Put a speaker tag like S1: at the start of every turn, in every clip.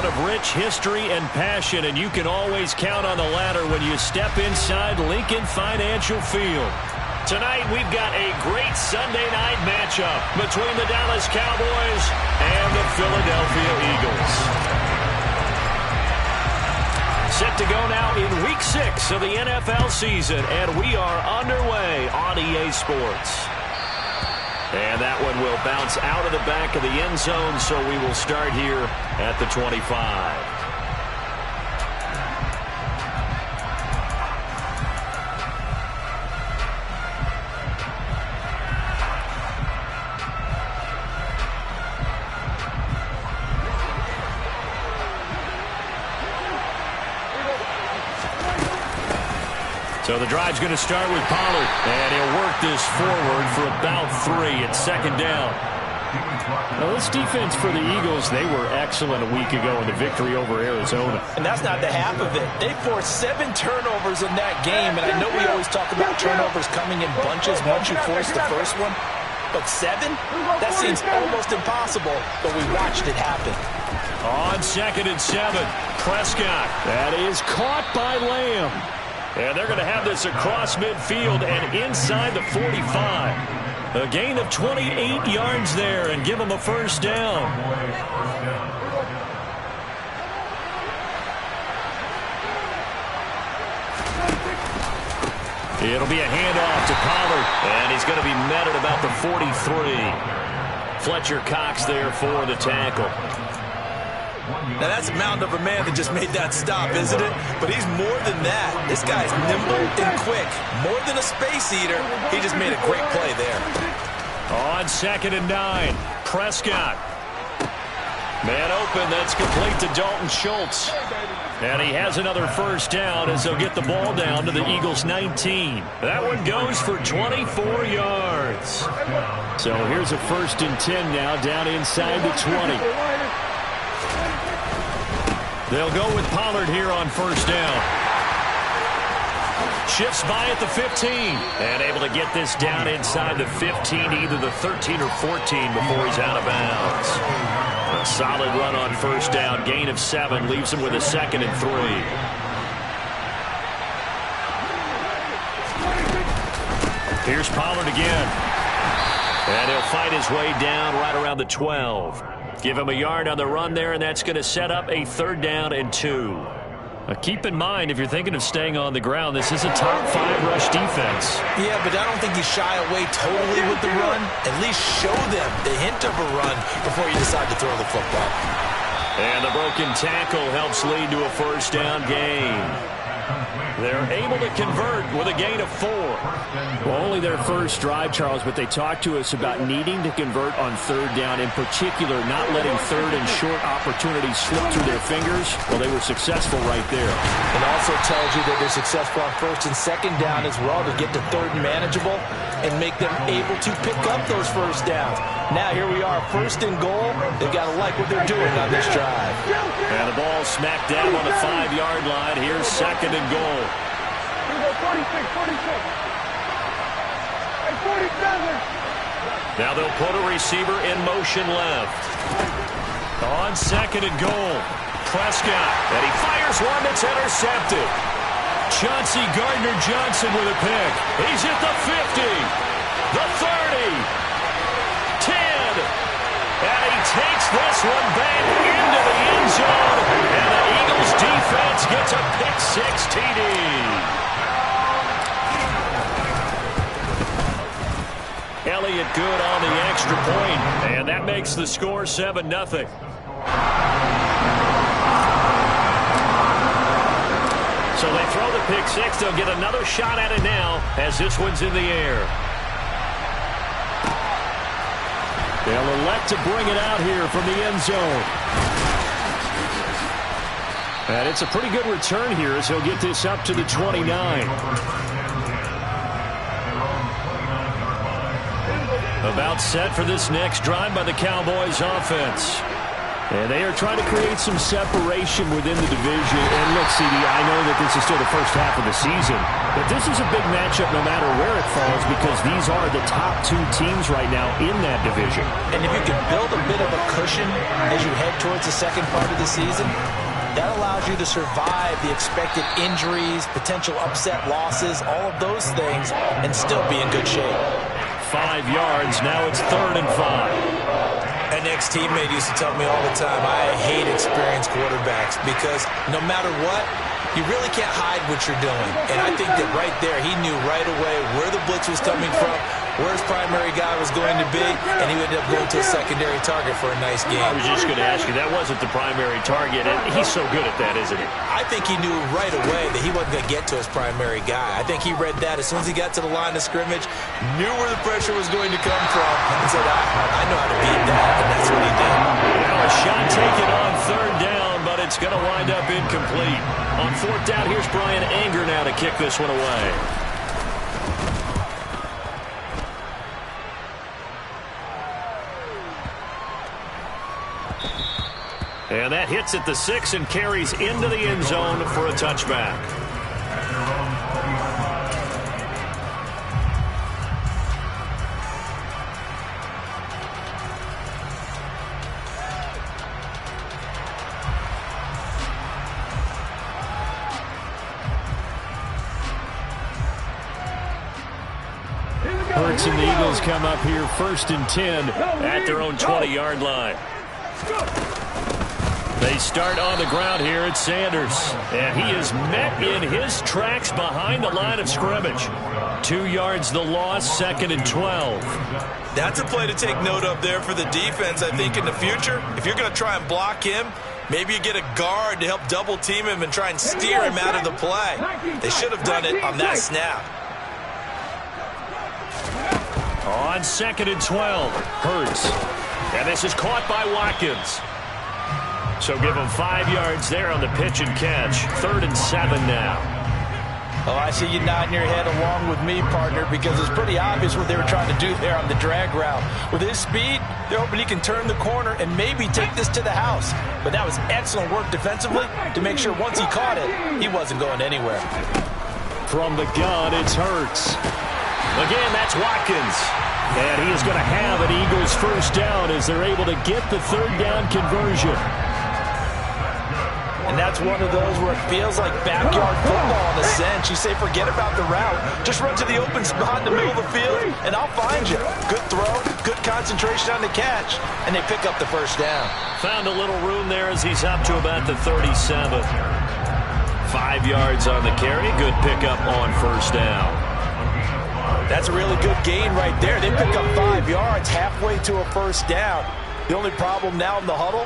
S1: of rich history and passion, and you can always count on the ladder when you step inside Lincoln Financial Field. Tonight, we've got a great Sunday night matchup between the Dallas Cowboys and the Philadelphia Eagles. Set to go now in Week 6 of the NFL season, and we are underway on EA Sports. And that one will bounce out of the back of the end zone, so we will start here at the 25. So the drive's going to start with Pollard, and he'll work this forward for about 3 at second down. Now, this defense for the Eagles, they were excellent a week ago in the victory over Arizona.
S2: And that's not the half of it. They forced 7 turnovers in that game, and I know we always talk about turnovers coming in bunches once you force the first one. But 7? That seems almost impossible, but we watched it happen.
S1: On 2nd and 7, Prescott. That is caught by Lamb. And they're going to have this across midfield and inside the 45. A gain of 28 yards there and give them a first down. It'll be a handoff to Pollard, and he's going to be met at about the 43. Fletcher Cox there for the tackle.
S2: Now, that's a mountain of a man that just made that stop, isn't it? But he's more than that. This guy's nimble and quick. More than a space eater, he just made a great play there.
S1: On 2nd and 9, Prescott. Man open, that's complete to Dalton Schultz. And he has another first down as they'll get the ball down to the Eagles' 19. That one goes for 24 yards. So here's a 1st and 10 now down inside the 20. They'll go with Pollard here on first down. Shifts by at the 15. And able to get this down inside the 15, either the 13 or 14 before he's out of bounds. A solid run on first down. Gain of 7 leaves him with a 2nd and 3. Here's Pollard again. And he'll fight his way down right around the 12. Give him a yard on the run there, and that's going to set up a 3rd down and 2. Keep in mind, if you're thinking of staying on the ground, this is a top 5 rush defense.
S2: Yeah, but I don't think you shy away totally with the run. At least show them the hint of a run before you decide to throw the football.
S1: And the broken tackle helps lead to a first down gain. They're able to convert with a gain of 4.
S3: Well, only their first drive, Charles, but they talked to us about needing to convert on 3rd down, in particular not letting 3rd and short opportunities slip through their fingers. Well, they were successful right there.
S2: It also tells you that they're successful on 1st and 2nd down as well to get to 3rd and manageable and make them able to pick up those first downs. Now here we are, 1st and goal. They've got to like what they're doing on this drive.
S1: And the ball smacked down on the 5-yard line. Here's 2nd and goal.
S4: 46.
S1: Now they'll put a receiver in motion left. On 2nd and goal, Prescott. And he fires one that's intercepted. Chauncey Gardner-Johnson with a pick. He's at the 50, the 30, 10. And he takes this one back into the end zone. And the Eagles defense gets a pick-6 TD. Elliott good on the extra point, and that makes the score 7-0. So they throw the pick-6. They'll get another shot at it now as this one's in the air. They'll elect to bring it out here from the end zone. And it's a pretty good return here as he'll get this up to the 29. About set for this next drive by the Cowboys offense.
S3: And they are trying to create some separation within the division. And look, CD, I know that this is still the first half of the season, but this is a big matchup no matter where it falls because these are the top two teams right now in that division.
S2: And if you can build a bit of a cushion as you head towards the second part of the season, that allows you to survive the expected injuries, potential upset losses, all of those things, and still be in good shape.
S3: 5 yards. Now it's 3rd and 5.
S2: An ex-teammate used to tell me all the time, I hate experienced quarterbacks because no matter what, you really can't hide what you're doing. And I think that right there, he knew right away where the blitz was coming from, where his primary guy was going to be, and he ended up going to a secondary target for a nice game.
S3: I was just going to ask you, that wasn't the primary target, and he's so good at that, isn't he?
S2: I think he knew right away that he wasn't going to get to his primary guy. I think he read that as soon as he got to the line of scrimmage, knew where the pressure was going to come from, and said, I know how to beat that, and that's what he did.
S3: Now a shot taken on 3rd down, but it's going to wind up incomplete. On 4th down, here's Brian Anger now to kick this one away. And that hits at the 6 and carries into the end zone for a touchback. Hurts and the Eagles come up here 1st and 10 at their own 20-yard line. They start on the ground here at Sanders. And he is met in his tracks behind the line of scrimmage. 2 yards the loss, 2nd and 12.
S2: That's a play to take note of there for the defense, I think, in the future. If you're going to try and block him, maybe you get a guard to help double-team him and try and steer him out of the play. They should have done it on that snap.
S3: On 2nd and 12, Hurts. And this is caught by Watkins. So give him 5 yards there on the pitch and catch. 3rd and 7 now.
S2: Oh, I see you nodding your head along with me, partner, because it's pretty obvious what they were trying to do there on the drag route. With his speed, they're hoping he can turn the corner and maybe take this to the house. But that was excellent work defensively to make sure once he caught it, he wasn't going anywhere.
S3: From the gun, it's Hurts. Again, that's Watkins. And he is going to have an Eagles 1st down as they're able to get the 3rd down conversion.
S2: And that's one of those where it feels like backyard football in a sense. You say, forget about the route. Just run to the open spot in the middle of the field, and I'll find you. Good throw, good concentration on the catch, and they pick up the 1st down.
S3: Found a little room there as he's up to about the 37. 5 yards on the carry. Good pickup on 1st down.
S2: That's a really good gain right there. They pick up 5 yards halfway to a 1st down. The only problem now in the huddle,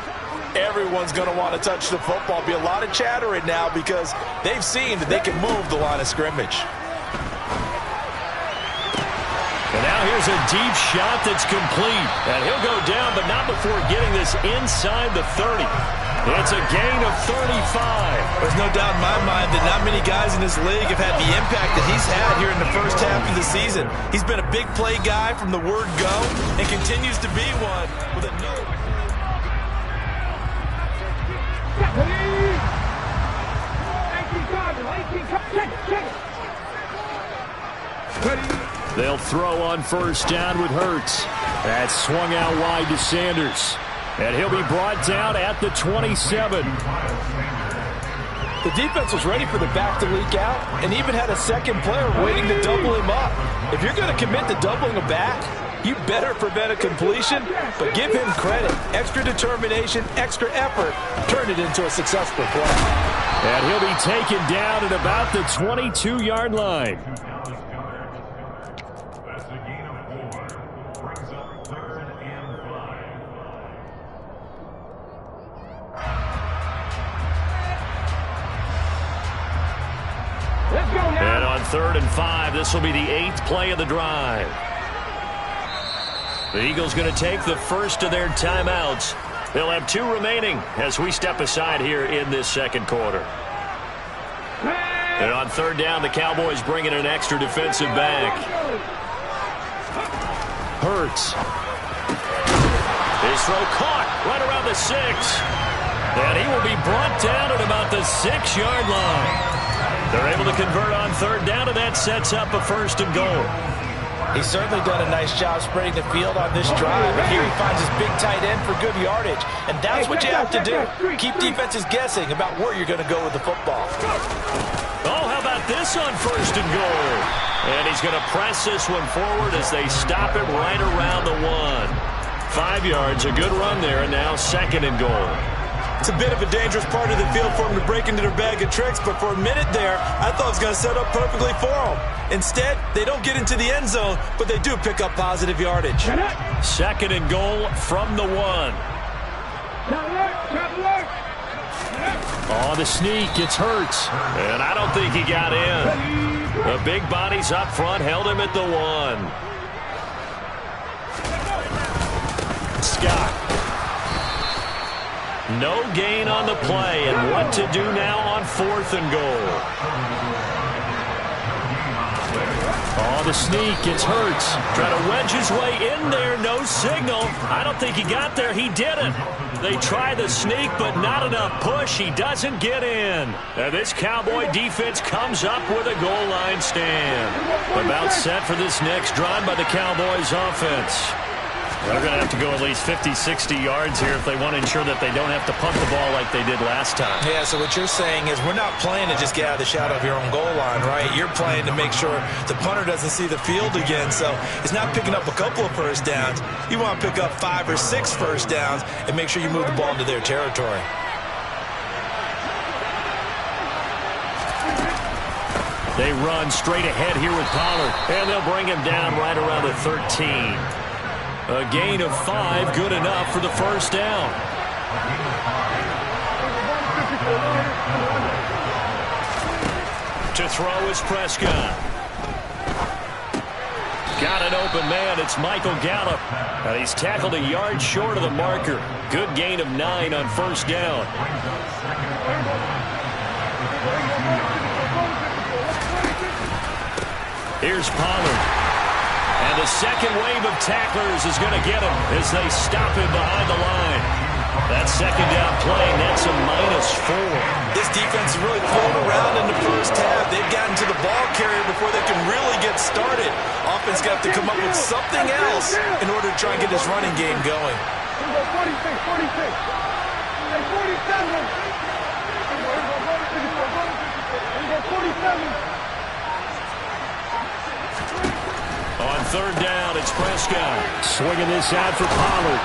S2: everyone's going to want to touch the football. Be a lot of chatter right now because they've seen that they can move the line of scrimmage.
S3: And now here's a deep shot that's complete. And he'll go down, but not before getting this inside the 30. It's a gain of 35.
S2: There's no doubt in my mind that not many guys in this league have had the impact that he's had here in the 1st half of the season. He's been a big play guy from the word go and continues to be one with a no.
S3: They'll throw on 1st down with Hurts. That's swung out wide to Sanders. And he'll be brought down at the 27.
S2: The defense was ready for the back to leak out and even had a 2nd player waiting to double him up. If you're going to commit to doubling a back, you better prevent a completion, but give him credit. Extra determination, extra effort, turned it into a successful play.
S3: And he'll be taken down at about the 22-yard line. And on 3rd and 5, this will be the 8th play of the drive. The Eagles going to take the first of their timeouts. They'll have 2 remaining as we step aside here in this 2nd quarter. And on 3rd down, the Cowboys bring in an extra defensive back. Hurts.
S1: His throw caught right around the 6. And he will be brought down at about the 6-yard line. They're able to convert on third down, and that sets up a first and goal.
S2: He's certainly done a nice job spreading the field on this drive. And here he finds his big tight end for good yardage. And that's what you have to do. Keep defenses guessing about where you're going to go with the football.
S1: Oh, how about this on first and goal? And he's going to press this one forward as they stop him right around the 1. 5 yards, a good run there, and now second and goal.
S5: It's a bit of a dangerous part of the field for him to break into their bag of tricks, but for a minute there, I thought it was going to set up perfectly for him. Instead, they don't get into the end zone, but they do pick up positive yardage.
S1: Second and goal from the 1. Oh, the sneak, it's Hurts. And I don't think he got in. The big bodies up front held him at the 1. Scott. No gain on the play, and what to do now on fourth and goal. Oh, the sneak, it's Hurts. Trying to wedge his way in there, no signal. I don't think he got there, he didn't. They try the sneak, but not enough push. He doesn't get in. And this Cowboy defense comes up with a goal line stand. About set for this next drive by the Cowboys offense. They're going to have to go at least 50, 60 yards here if they want to ensure that they don't have to punt the ball like they did last time.
S2: Yeah, so what you're saying is we're not playing to just get out of the shadow of your own goal line, right? You're playing to make sure the punter doesn't see the field again. So it's not picking up a couple of first downs. You want to pick up 5 or 6 first downs and make sure you move the ball into their territory.
S1: They run straight ahead here with Pollard, and they'll bring him down right around the 13. A gain of 5, good enough for the first down. To throw is Prescott. Got an open man, it's Michael Gallup. And he's tackled a yard short of the marker. Good gain of 9 on first down. Here's Pollard. And the second wave of tacklers is going to get him as they stop him behind the line. That second down play nets a -4.
S5: This defense is really thrown around in the first half. They've gotten to the ball carrier before they can really get started. Offense got to come up with something else in order to try and get this running game going.
S4: 46, 46. 47.
S1: On third down, it's Prescott. Swinging this out for Pollard.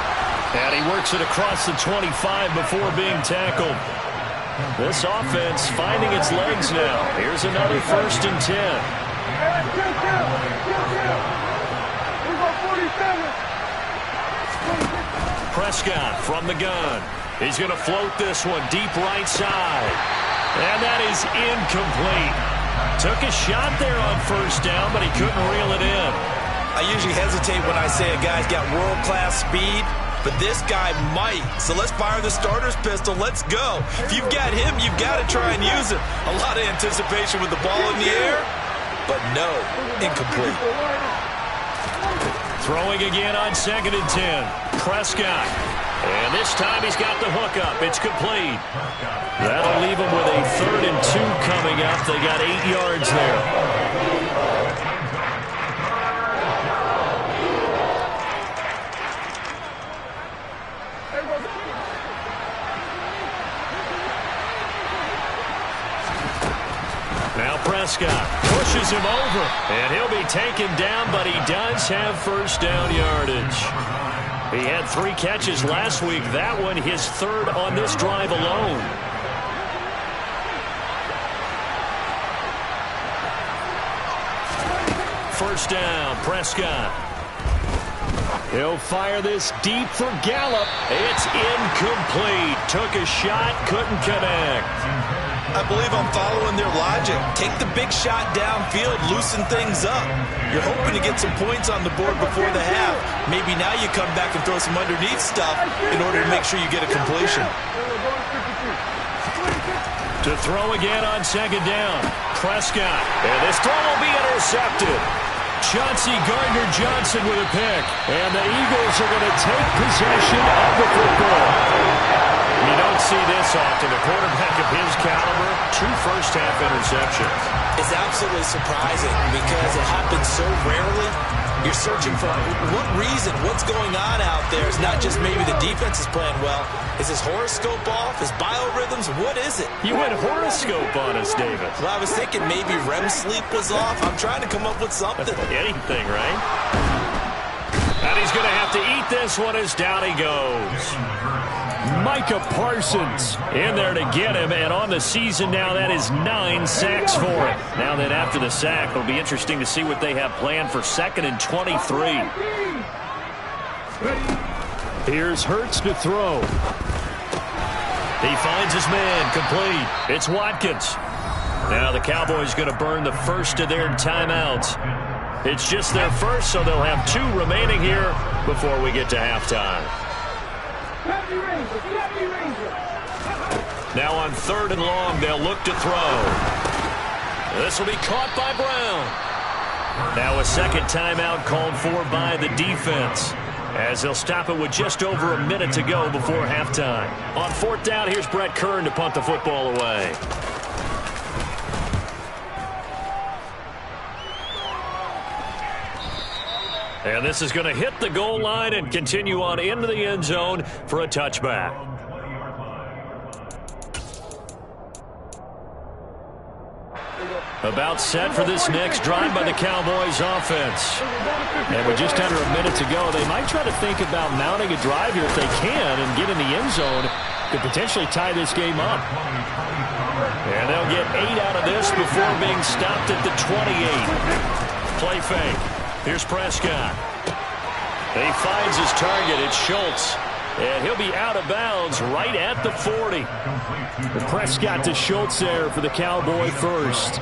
S1: And he works it across the 25 before being tackled. This offense finding its legs now. Here's another first and 10. Prescott from the gun. He's going to float this one deep right side. And that is incomplete. Took a shot there on first down, but he couldn't reel it in.
S5: I usually hesitate when I say a guy's got world-class speed, but this guy might. So let's fire the starter's pistol. Let's go. If you've got him, you've got to try and use him. A lot of anticipation with the ball in the air, but no, incomplete.
S1: Throwing again on second and 10. Prescott. And this time he's got the hook up. It's complete. That'll leave him with a 3rd and 2 coming up. They got 8 yards there. Now Prescott pushes him over, and he'll be taken down, but he does have first down yardage. He had 3 catches last week. That one his 3rd on this drive alone. First down, Prescott. He'll fire this deep for Gallup. It's incomplete. Took a shot, couldn't connect.
S5: I believe I'm following their logic. Take the big shot downfield, loosen things up. You're hoping to get some points on the board before the half. Maybe now you come back and throw some underneath stuff in order to make sure you get a completion.
S1: To throw again on second down. Prescott. And this throw will be intercepted. Chauncey Gardner-Johnson with a pick. And the Eagles are going to take possession of the football. You don't see this often. A quarterback of his caliber, 2 first-half interceptions.
S5: It's absolutely surprising because it happens so rarely. You're searching for what reason, what's going on out there. It's not just maybe the defense is playing well. Is his horoscope off? His biorhythms? What is it?
S1: You went horoscope on us, David.
S5: Well, I was thinking maybe REM sleep was off. I'm trying to come up with something.
S1: Anything, right? And he's going to have to eat this one as down he goes. Micah Parsons in there to get him, and on the season now, that is 9 sacks for him. Now that after the sack, it'll be interesting to see what they have planned for 2nd and 23. Here's Hurts to throw. He finds his man, complete. It's Watkins. Now the Cowboys going to burn the first of their timeouts. It's just their first, so they'll have 2 remaining here before we get to halftime. Now on 3rd and long, they'll look to throw. This will be caught by Brown. Now a second timeout called for by the defense, as they'll stop it with just over a minute to go before halftime. On 4th down, here's Brett Kern to punt the football away. And this is going to hit the goal line and continue on into the end zone for a touchback. About set for this next drive by the Cowboys offense. And with just under a minute to go, they might try to think about mounting a drive here if they can and get in the end zone to potentially tie this game up. And they'll get 8 out of this before being stopped at the 28. Play fake. Here's Prescott. He finds his target. It's Schultz. And he'll be out of bounds right at the 40. The Prescott to Schultz there for the Cowboy first.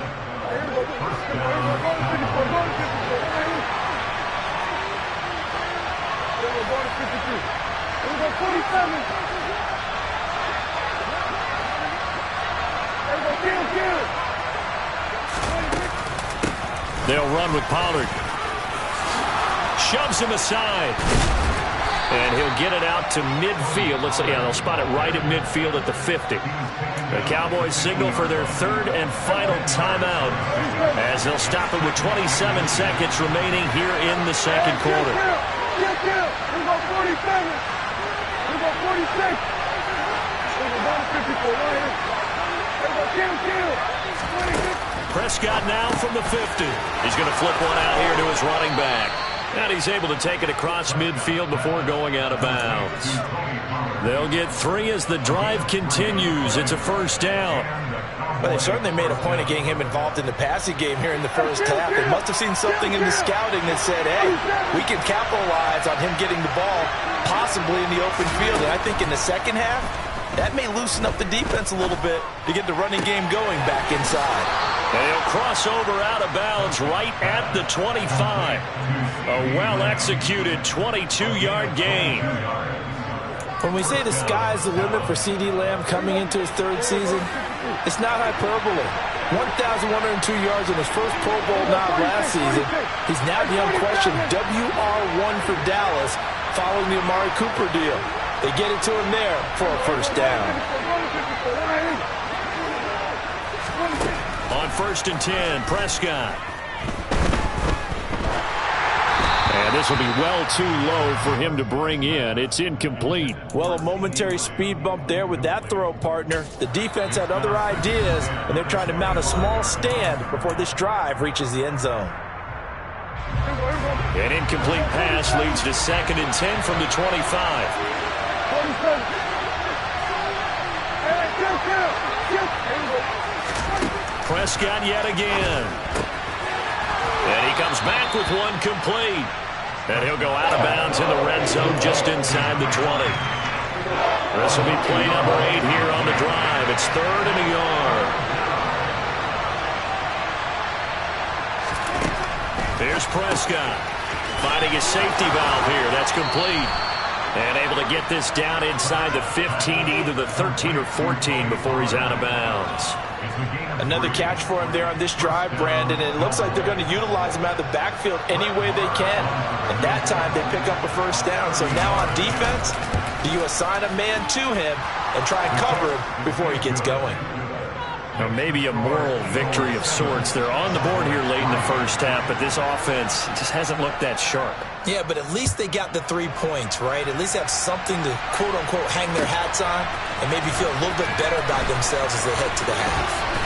S1: They'll run with Pollard. Shoves him aside. And he'll get it out to midfield. Looks like, yeah, they'll spot it right at midfield at the 50. The Cowboys signal for their 3rd and final timeout, as they'll stop it with 27 seconds remaining here in the 2nd quarter. Prescott now from the 50. He's going to flip one out here to his running back. And he's able to take it across midfield before going out of bounds. They'll get 3 as the drive continues. It's a first down.
S2: Well, they certainly made a point of getting him involved in the passing game here in the first half. They must have seen something in the scouting that said, hey, we can capitalize on him getting the ball, possibly in the open field. And I think in the second half, that may loosen up the defense a little bit to get the running game going back inside.
S1: They'll cross over out of bounds right at the 25. A well-executed 22-yard gain.
S2: When we say the sky's the limit for CeeDee Lamb coming into his 3rd season, it's not hyperbole. 1,102 yards in his first Pro Bowl nod last season. He's now the unquestioned WR1 for Dallas following the Amari Cooper deal. They get it to him there for a first down.
S1: On 1st and 10, Prescott. And this will be well too low for him to bring in. It's incomplete.
S2: Well, a momentary speed bump there with that throw, partner. The defense had other ideas, and they're trying to mount a small stand before this drive reaches the end zone.
S1: An incomplete pass leads to 2nd and 10 from the 25. Prescott yet again. And he comes back with one complete. And he'll go out of bounds in the red zone just inside the 20. This will be play number 8 here on the drive. It's 3rd and a yard. There's Prescott finding his safety valve here. That's complete. And able to get this down inside the 15, either the 13 or 14 before he's out of bounds.
S2: Another catch for him there on this drive, Brandon, and it looks like they're going to utilize him out of the backfield any way they can. And that time they pick up a first down. So now on defense, do you assign a man to him and try and cover him before he gets going?
S1: Now maybe a moral victory of sorts. They're on the board here late in the first half, but this offense just hasn't looked that sharp.
S5: Yeah, but at least they got the 3 points, right? At least have something to, quote-unquote, hang their hats on and maybe feel a little bit better about themselves as they head to the half.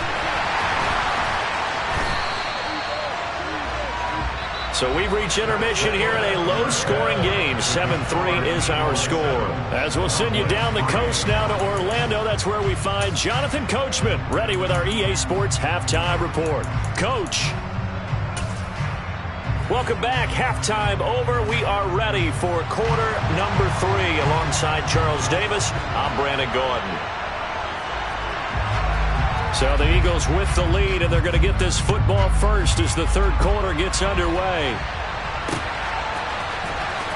S1: So we've reached intermission here in a low-scoring game. 7-3 is our score. As we'll send you down the coast now to Orlando, that's where we find Jonathan Coachman, ready with our EA Sports Halftime Report. Coach. Welcome back. Halftime over. We are ready for quarter number 3. Alongside Charles Davis, I'm Brandon Gaudin. So the Eagles with the lead, and they're going to get this football first as the third quarter gets underway.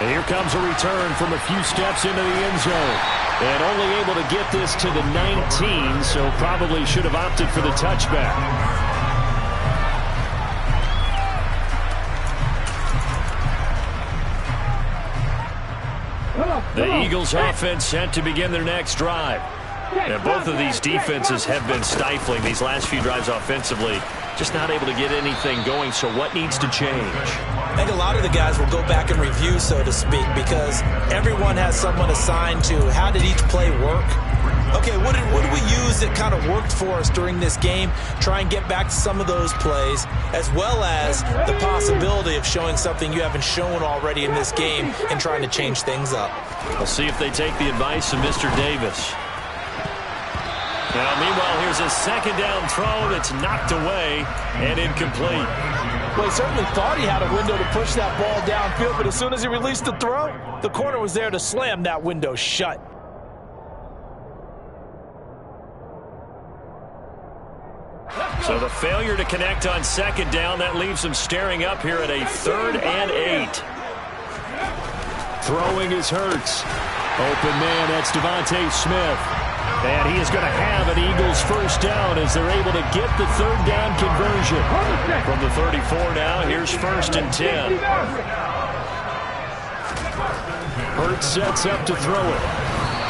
S1: And here comes a return from a few steps into the end zone. And only able to get this to the 19, so probably should have opted for the touchback. The Eagles offense set to begin their next drive. Now, both of these defenses have been stifling these last few drives offensively. Just not able to get anything going, so what needs to change?
S5: I think a lot of the guys will go back and review, so to speak, because everyone has someone assigned to how did each play work. Okay, what did we use that kind of worked for us during this game? Try and get back to some of those plays, as well as the possibility of showing something you haven't shown already in this game and trying to change things up.
S1: We'll see if they take the advice of Mr. Davis. Now, meanwhile, here's a second down throw that's knocked away and incomplete.
S2: Well, he certainly thought he had a window to push that ball downfield, but as soon as he released the throw, the corner was there to slam that window shut.
S1: So the failure to connect on second down, that leaves him staring up here at a 3rd and 8. Throwing is Hurts. Open man, that's Devontae Smith. And he is going to have an Eagles first down as they're able to get the 3rd down conversion. From the 34 now, here's 1st and 10. Hurts sets up to throw it.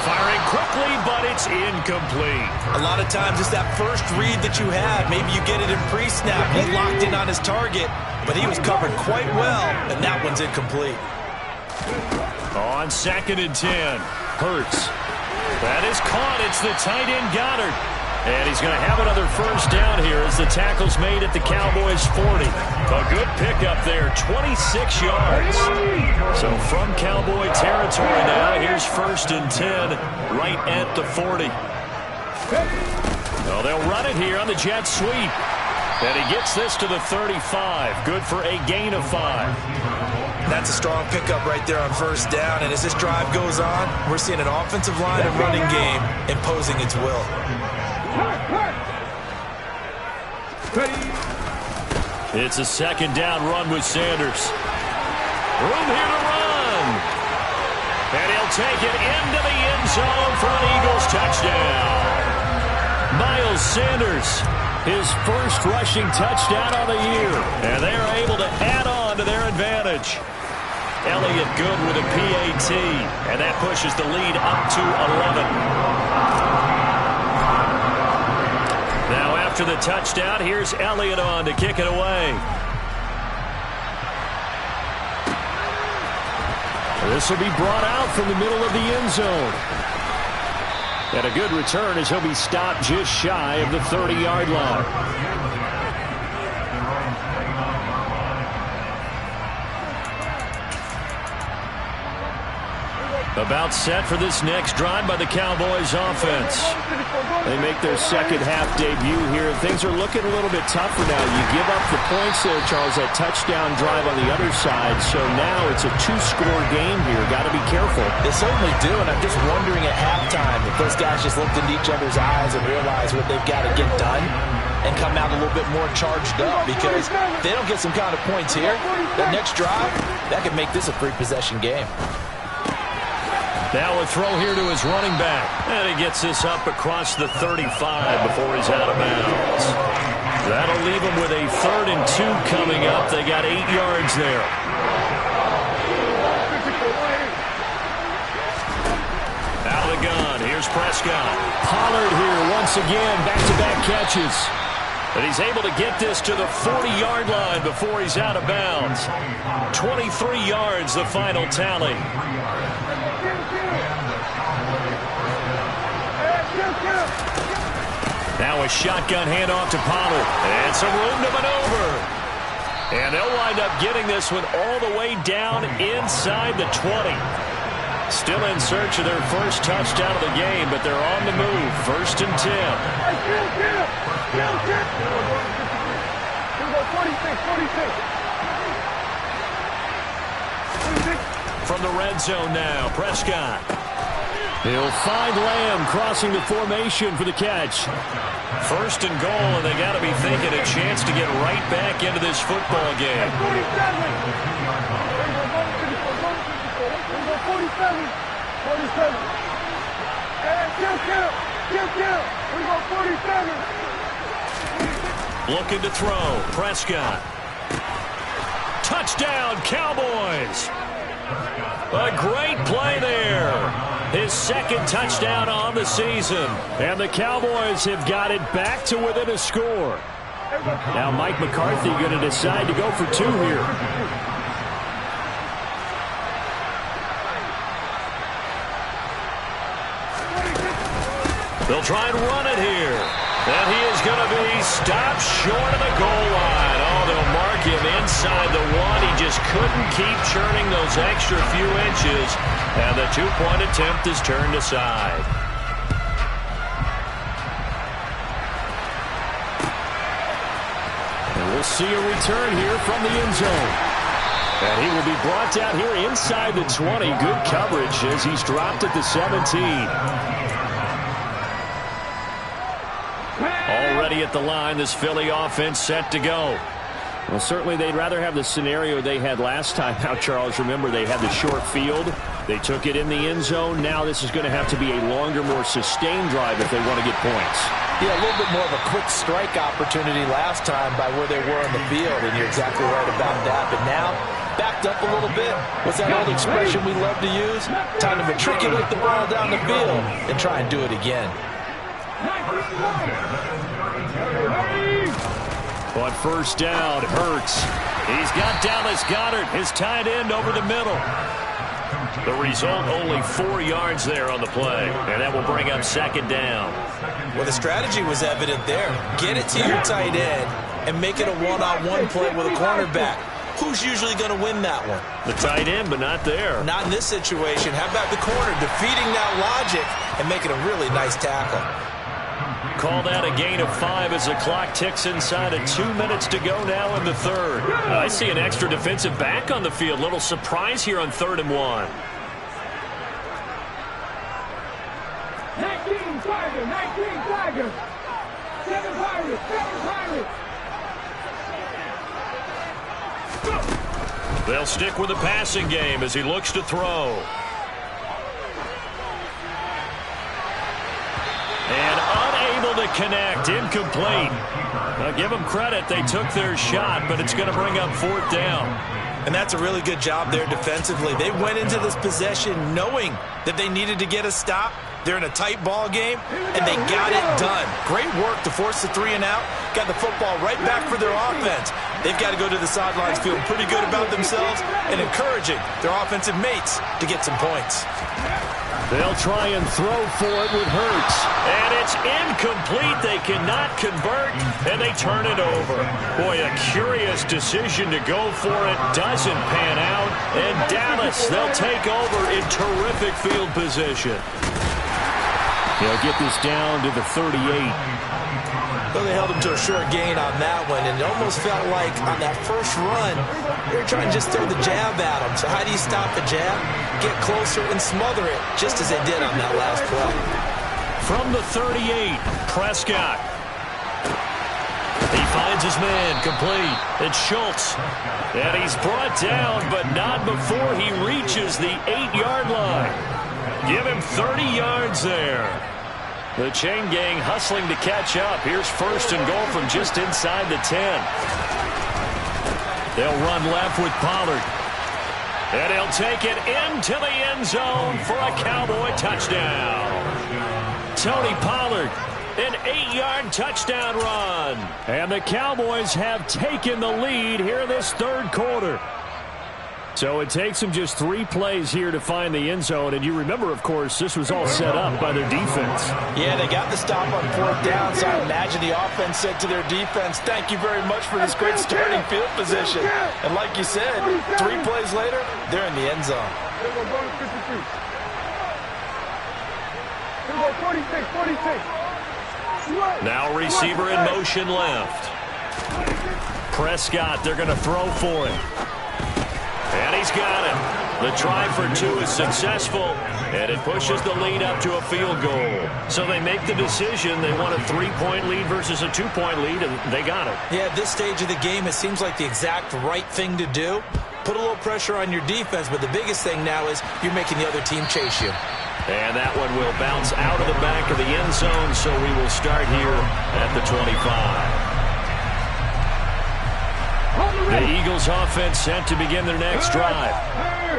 S1: Firing quickly, but it's incomplete.
S5: A lot of times it's that first read that you have. Maybe you get it in pre-snap. He locked in on his target, but he was covered quite well, and that one's incomplete.
S1: On 2nd and 10, Hurts. That is caught. It's the tight end Goddard. And he's going to have another first down here as the tackle's made at the Cowboys' 40. A good pickup there, 26 yards. So from Cowboy territory now, here's 1st and 10 right at the 40. Well, they'll run it here on the jet sweep. And he gets this to the 35. Good for a gain of 5.
S5: That's a strong pickup right there on 1st down. And as this drive goes on, we're seeing an offensive line and running game imposing its will.
S1: It's a 2nd down run with Sanders. Room here to run. And he'll take it into the end zone for an Eagles touchdown. Miles Sanders, his first rushing touchdown of the year. And they are able to add on to their advantage. Elliott good with a PAT. And that pushes the lead up to 11. Now after the touchdown, here's Elliott on to kick it away. This will be brought out from the middle of the end zone. And a good return as he'll be stopped just shy of the 30-yard line. About set for this next drive by the Cowboys offense. They make their second half debut here. Things are looking a little bit tougher now. You give up the points there, Charles, that touchdown drive on the other side. So now it's a 2-score game here. Got to be careful.
S2: They certainly do, and I'm just wondering at halftime if those guys just looked into each other's eyes and realized what they've got to get done and come out a little bit more charged up, because if they don't get some kind of points here, that next drive, that could make this a 3-possession game.
S1: Now a throw here to his running back. And he gets this up across the 35 before he's out of bounds. That'll leave him with a 3rd and 2 coming up. They got 8 yards there. Out of the gun. Here's Prescott.
S3: Pollard here once again. Back-to-back catches.
S1: And he's able to get this to the 40-yard line before he's out of bounds. 23 yards, the final tally. Now a shotgun handoff to Pollard. And some room to maneuver. And they'll wind up getting this one all the way down inside the 20. Still in search of their first touchdown of the game, but they're on the move. 1st and 10. From the red zone now, Prescott.
S3: He'll find Lamb crossing the formation for the catch.
S1: 1st and goal, and they got to be thinking a chance to get right back into this football game.
S4: 47.
S1: Looking to throw. Prescott. Touchdown, Cowboys. A great play there. His 2nd touchdown on the season.
S3: And the Cowboys have got it back to within a score. Now Mike McCarthy going to decide to go for 2 here.
S1: They'll try and run it here. And he is going to be stopped short of the goal line. Oh, they'll mark him inside the 1. He just couldn't keep churning those extra few inches. And the 2-point attempt is turned aside.
S3: And we'll see a return here from the end zone. And he will be brought down here inside the 20. Good coverage as he's dropped at the 17.
S1: Already at the line, this Philly offense set to go.
S3: Well, certainly they'd rather have the scenario they had last time. Now, Charles, remember they had the short field. They took it in the end zone. Now this is going to have to be a longer, more sustained drive if they want to get points.
S2: Yeah, a little bit more of a quick strike opportunity last time by where they were on the field, and you're exactly right about that. But now, backed up a little bit. What's that old expression we love to use? Time to matriculate the ball down the field and try and do it again.
S1: On 1st down, Hurts. He's got Dallas Goedert, his tight end, over the middle. The result, only 4 yards there on the play, and that will bring up 2nd down.
S5: Well, the strategy was evident there. Get it to your tight end and make it a one-on-one play with a cornerback. Who's usually going to win that one?
S1: The tight end, but not there.
S5: Not in this situation. How about the corner defeating that logic and making a really nice tackle?
S1: Call that a gain of 5 as the clock ticks inside of 2 minutes to go now in the 3rd. I see an extra defensive back on the field. Little surprise here on 3rd and 1.
S4: 19 Tigers. 7 Pirates.
S1: They'll stick with the passing game as he looks to throw. And unable to connect. Incomplete. Now give them credit. They took their shot, but it's going to bring up 4th down.
S5: And that's a really good job there defensively. They went into this possession knowing that they needed to get a stop. They're in a tight ball game, and they got it done. Great work to force the 3 and out. Got the football right back for their offense. They've got to go to the sidelines feeling pretty good about themselves and encouraging their offensive mates to get some points.
S3: They'll try and throw for it with Hurts.
S1: And it's incomplete. They cannot convert, and they turn it over. Boy, a curious decision to go for it. Doesn't pan out. And Dallas, they'll take over in terrific field position.
S3: They'll get this down to the 38.
S5: Well, they held him to a short gain on that one, and it almost felt like on that first run, they were trying to just throw the jab at him. So how do you stop the jab? Get closer and smother it, just as they did on that last play.
S1: From the 38, Prescott. He finds his man, complete. It's Schultz. And he's brought down, but not before he reaches the 8-yard line. Give him 30 yards there. The chain gang hustling to catch up. Here's 1st and goal from just inside the 10. They'll run left with Pollard. And he'll take it into the end zone for a Cowboy touchdown. Tony Pollard, an 8-yard touchdown run. And the Cowboys have taken the lead here this 3rd quarter. So it takes them just 3 plays here to find the end zone. And you remember, of course, this was all set up by their defense.
S2: Yeah, they got the stop on 4th down, so I imagine the offense said to their defense, thank you very much for this great starting field position. And like you said, 3 plays later, they're in the end zone.
S4: 46.
S1: Now receiver in motion left. Prescott, they're going to throw for him. And he's got it. The try for 2 is successful, and it pushes the lead up to a field goal. So they make the decision. They want a 3-point lead versus a 2-point lead, and they got it.
S5: Yeah, at this stage of the game, it seems like the exact right thing to do. Put a little pressure on your defense, but the biggest thing now is you're making the other team chase you.
S1: And that one will bounce out of the back of the end zone, so we will start here at the 25. The Eagles offense set to begin their next drive.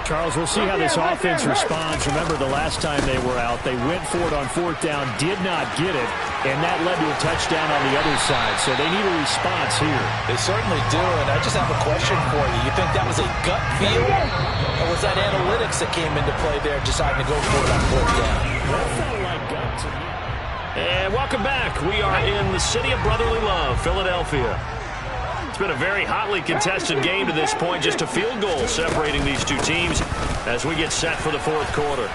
S3: Charles, we'll see how this offense responds. Remember, the last time they were out, they went for it on 4th down, did not get it, and that led to a touchdown on the other side. So they need a response here.
S2: They certainly do, and I just have a question for you. You think that was a gut feel, or was that analytics that came into play there deciding to go for it on 4th down?
S3: That felt like gut to me.
S1: And welcome back. We are in the city of brotherly love, Philadelphia. It's been a very hotly contested game to this point. Just a field goal separating these two teams as we get set for the 4th quarter.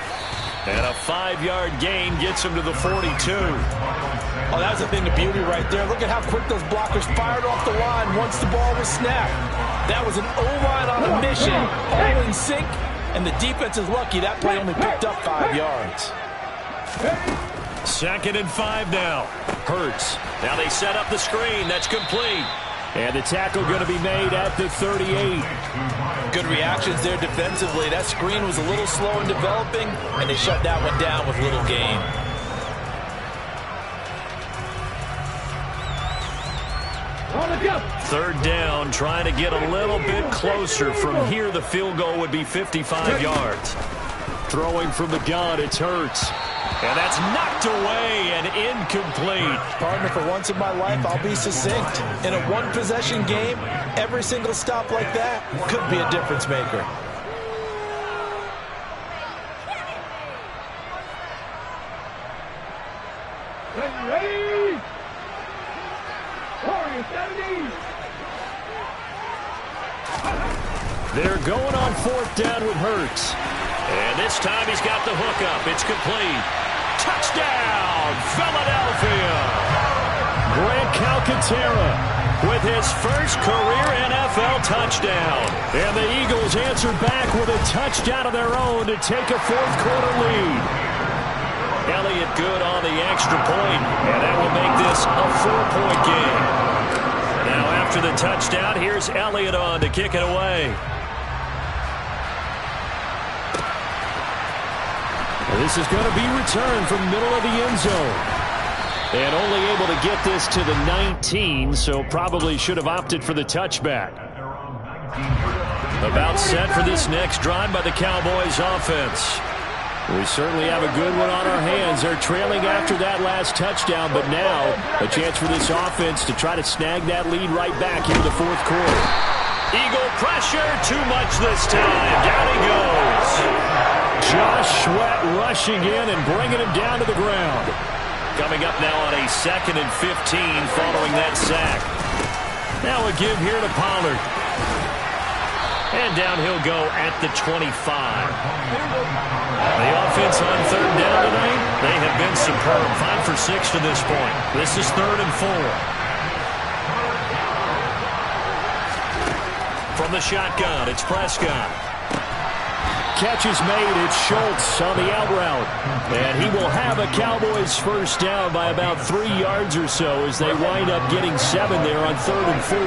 S1: And a 5-yard gain gets them to the 42.
S2: Oh, that was a thing of beauty right there. Look at how quick those blockers fired off the line once the ball was snapped. That was an O-line on a mission, all in sync, and the defense is lucky that play only picked up 5 yards.
S1: 2nd and 5 now. Hurts. Now they set up the screen. That's complete.
S3: And the tackle going to be made at the 38.
S2: Good reactions there defensively. That screen was a little slow in developing, and they shut that one down with little gain.
S1: Third down, trying to get a little bit closer. From here, the field goal would be 55 yards.
S3: Throwing from the gun, it's Hurts.
S1: And that's knocked away and incomplete.
S2: Partner, for once in my life, I'll be succinct. In a one-possession game, every single stop like that could be a difference maker.
S4: Ready? Warrior 70.
S1: They're going on 4th down with Hurts. And this time he's got the hook up. It's complete. Touchdown, Philadelphia! Grant Calcaterra with his first career NFL touchdown. And the Eagles answer back with a touchdown of their own to take a 4th quarter lead. Elliott good on the extra point, and that will make this a 4-point game. Now after the touchdown, here's Elliott on to kick it away.
S3: This is going to be returned from the middle of the end zone. And only able to get this to the 19, so probably should have opted for the touchback. About set for this next drive by the Cowboys offense. We certainly have a good one on our hands. They're trailing after that last touchdown, but now a chance for this offense to try to snag that lead right back into the 4th quarter.
S1: Eagle pressure, too much this time. Down he goes.
S3: Josh Sweat rushing in and bringing him down to the ground.
S1: Coming up now on a 2nd and 15 following that sack. Now a give here to Pollard. And down he'll go at the 25. The offense on 3rd down tonight, they have been superb. 5 for 6 to this point. This is 3rd and 4. From the shotgun, it's Prescott.
S3: Catch is made. It's Schultz on the out route. And he will have a Cowboys first down by about 3 yards or so as they wind up getting 7 there on 3rd and 4.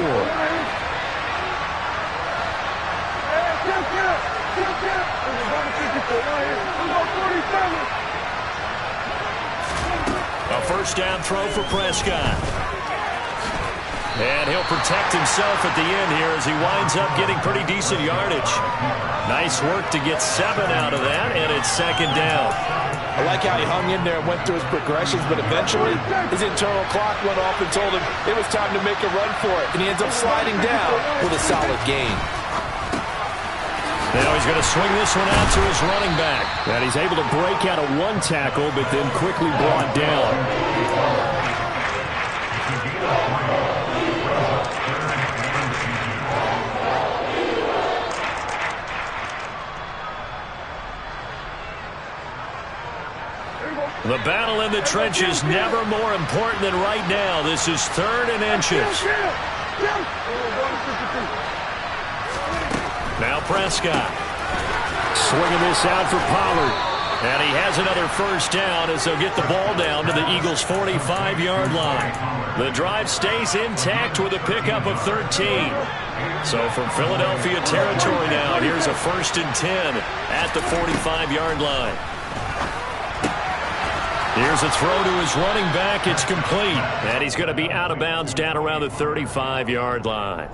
S1: first down throw for Prescott. And he'll protect himself at the end here as he winds up getting pretty decent yardage. Nice work to get 7 out of that, and it's second down.
S2: I like how he hung in there and went through his progressions, but eventually his internal clock went off and told him it was time to make a run for it, and he ends up sliding down with a solid gain.
S1: Now he's going to swing this one out to his running back.
S3: And he's able to break out of one tackle, but then quickly brought down.
S1: The battle in the trenches never more important than right now. This is 3rd and inches. Now Prescott.
S3: Swinging this out for Pollard.
S1: And he has another first down as they'll get the ball down to the Eagles' 45-yard line. The drive stays intact with a pickup of 13. So from Philadelphia territory now, here's a 1st and 10 at the 45-yard line. Here's a throw to his running back. It's complete. And he's going to be out of bounds down around the 35-yard line.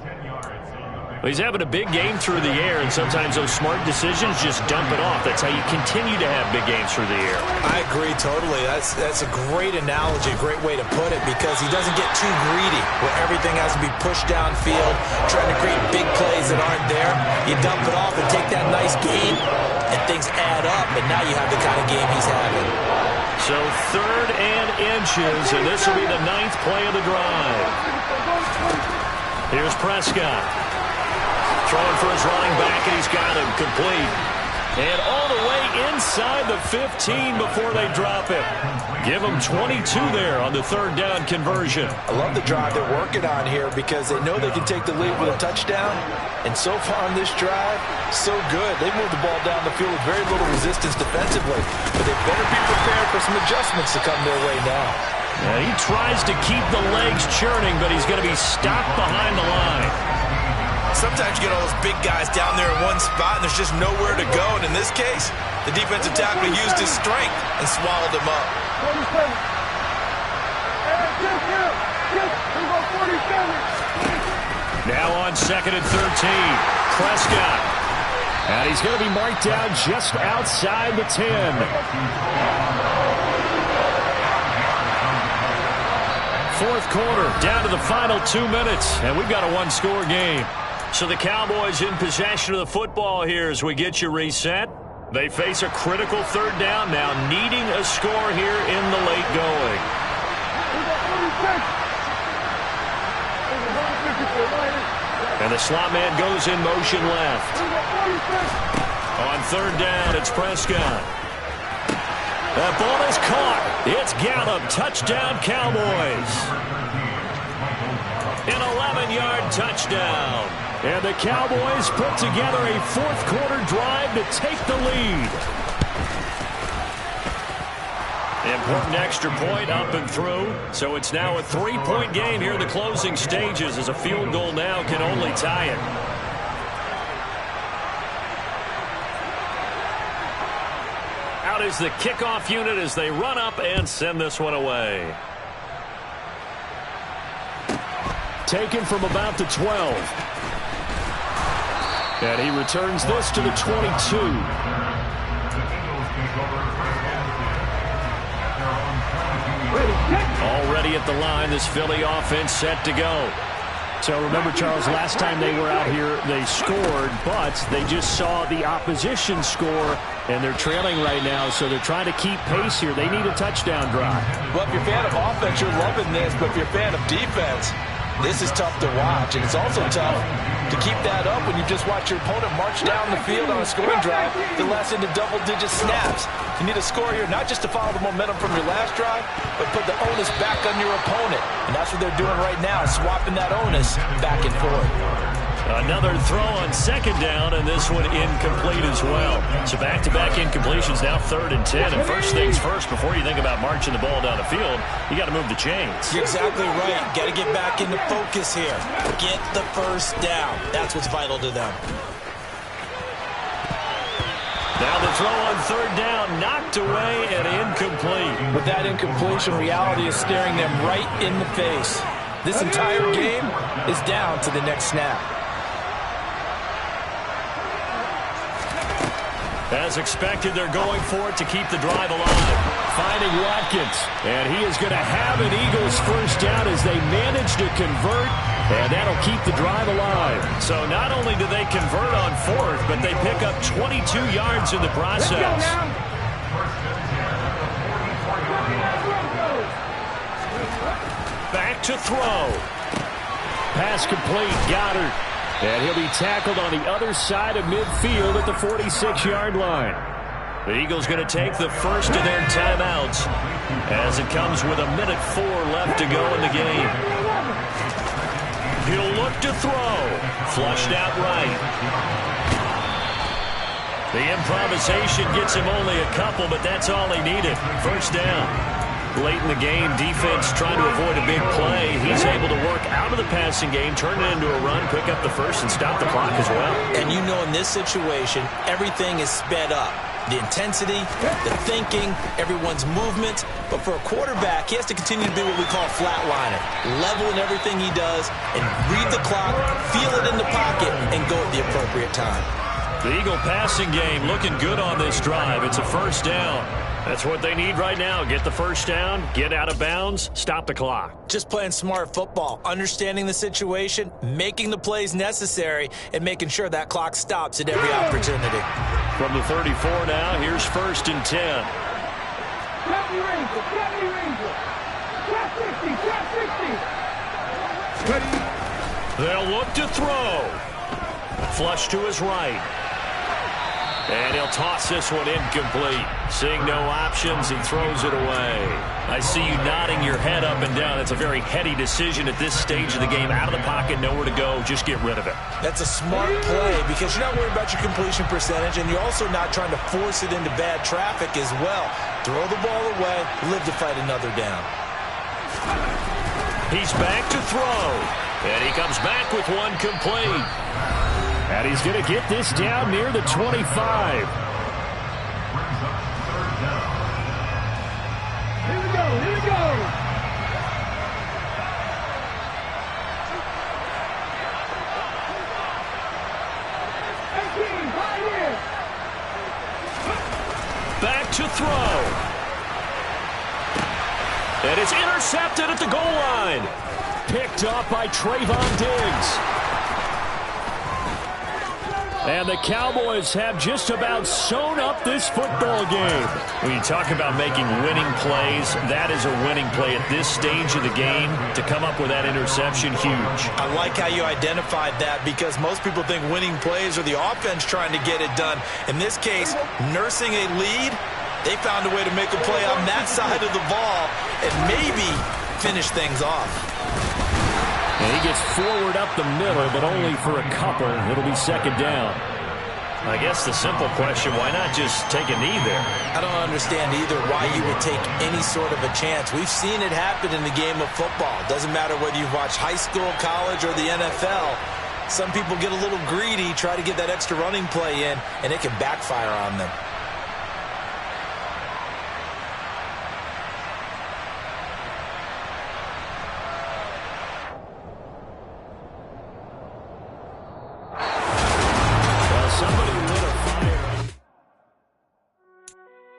S1: Well, he's having a big game through the air, and sometimes those smart decisions just dump it off. That's how you continue to have big games through the air.
S5: I agree totally. That's a great analogy, a great way to put it, because he doesn't get too greedy where everything has to be pushed downfield, trying to create big plays that aren't there. You dump it off and take that nice gain, and things add up, and now you have the kind of game he's having.
S1: So 3rd and inches, and this will be the 9th play of the drive. Here's Prescott. Throwing for his running back, and he's got him complete. And all the way inside the 15 before they drop him. Give him 22 there on the 3rd down conversion.
S2: I love the drive they're working on here because they know they can take the lead with a touchdown. And so far on this drive, so good. They moved the ball down the field with very little resistance defensively. But they better be prepared for some adjustments to come their way now.
S1: And he tries to keep the legs churning, but he's going to be stopped behind the line.
S5: Sometimes you get all those big guys down there in one spot, and there's just nowhere to go. And in this case, the defensive tackle used his strength and swallowed him up.
S1: Now on 2nd and 13, Prescott.
S3: And he's going to be marked down just outside the 10.
S1: 4th quarter, down to the final 2 minutes, and we've got a 1-score game. So the Cowboys in possession of the football here as we get you reset. They face a critical 3rd down now, needing a score here in the late going. And the slot man goes in motion left. On 3rd down, it's Prescott. That ball is caught. It's Gallup. Touchdown, Cowboys. An 11-yard touchdown.
S3: And the Cowboys put together a 4th quarter drive to take the lead.
S1: Important extra point up and through. So it's now a 3-point game here in the closing stages as a field goal now can only tie it. Out is the kickoff unit as they run up and send this one away.
S3: Taken from about the 12. And he returns this to the 22.
S1: Already at the line, this Philly offense set to go.
S3: So remember, Charles, last time they were out here, they scored, but they just saw the opposition score, and they're trailing right now, so they're trying to keep pace here. They need a touchdown drive.
S2: Well, if you're a fan of offense, you're loving this, but if you're a fan of defense, this is tough to watch, and it's also tough to keep that up when you just watch your opponent march down the field on a scoring drive that lasts into double-digit snaps. You need a score here, not just to follow the momentum from your last drive, but put the onus back on your opponent. And that's what they're doing right now, swapping that onus back and forth.
S1: Another throw on 2nd down, and this one incomplete as well. So back-to-back incompletions, now 3rd and 10. And first things first, before you think about marching the ball down the field, you got to move the chains.
S5: You're exactly right. Got to get back into focus here. Get the first down. That's what's vital to them.
S1: Now the throw on third down, knocked away and incomplete.
S2: With that incompletion, reality is staring them right in the face. This entire game is down to the next snap.
S1: As expected, they're going for it to keep the drive alive. Finding Watkins. And he is going to have an Eagles first down as they manage to convert. And that'll keep the drive alive. So not only do they convert on fourth, but they pick up 22 yards in the process. Back to throw. Pass complete. Goddard. And he'll be tackled on the other side of midfield at the 46-yard line. The Eagles going to take the first of their timeouts as it comes with 1:04 left to go in the game. He'll look to throw. Flushed out right. The improvisation gets him only a couple, but that's all he needed. First down. Late in the game, defense trying to avoid a big play. He's able to work out of the passing game, turn it into a run, pick up the first, and stop the clock as well.
S2: And you know in this situation, everything is sped up. The intensity, the thinking, everyone's movement. But for a quarterback, he has to continue to be what we call a flatliner. Level in everything he does and read the clock, feel it in the pocket, and go at the appropriate time.
S1: The Eagle passing game looking good on this drive. It's a first down. That's what they need right now. Get the first down, get out of bounds, stop the clock.
S2: Just playing smart football, understanding the situation, making the plays necessary, and making sure that clock stops at every opportunity.
S1: From the 34 now, here's 1st and 10.
S4: Captain Ranger, Captain Ranger. Trap 60, trap 60. Ready.
S1: They'll look to throw. Flush to his right. And he'll toss this one incomplete. Seeing no options, he throws it away. I see you nodding your head up and down. That's a very heady decision at this stage of the game. Out of the pocket, nowhere to go. Just get rid of it.
S2: That's a smart play because you're not worried about your completion percentage, and you're also not trying to force it into bad traffic as well. Throw the ball away, live to fight another down.
S1: He's back to throw. And he comes back with one complete. And he's going to get this down near the 25.
S4: Here we go, here we go.
S1: Back to throw. And it's intercepted at the goal line. Picked up by Trayvon Diggs. And the Cowboys have just about sewn up this football game. When you talk about making winning plays, that is a winning play at this stage of the game. To come up with that interception, huge.
S5: I like how you identified that because most people think winning plays are the offense trying to get it done. In this case, nursing a lead, they found a way to make a play on that side of the ball and maybe finish things off.
S1: And he gets forward up the middle, but only for a couple. It'll be 2nd down. I guess the simple question, why not just take a knee there?
S2: I don't understand either why you would take any sort of a chance. We've seen it happen in the game of football. Doesn't matter whether you've watched high school, college, or the NFL. Some people get a little greedy, try to get that extra running play in, and it can backfire on them.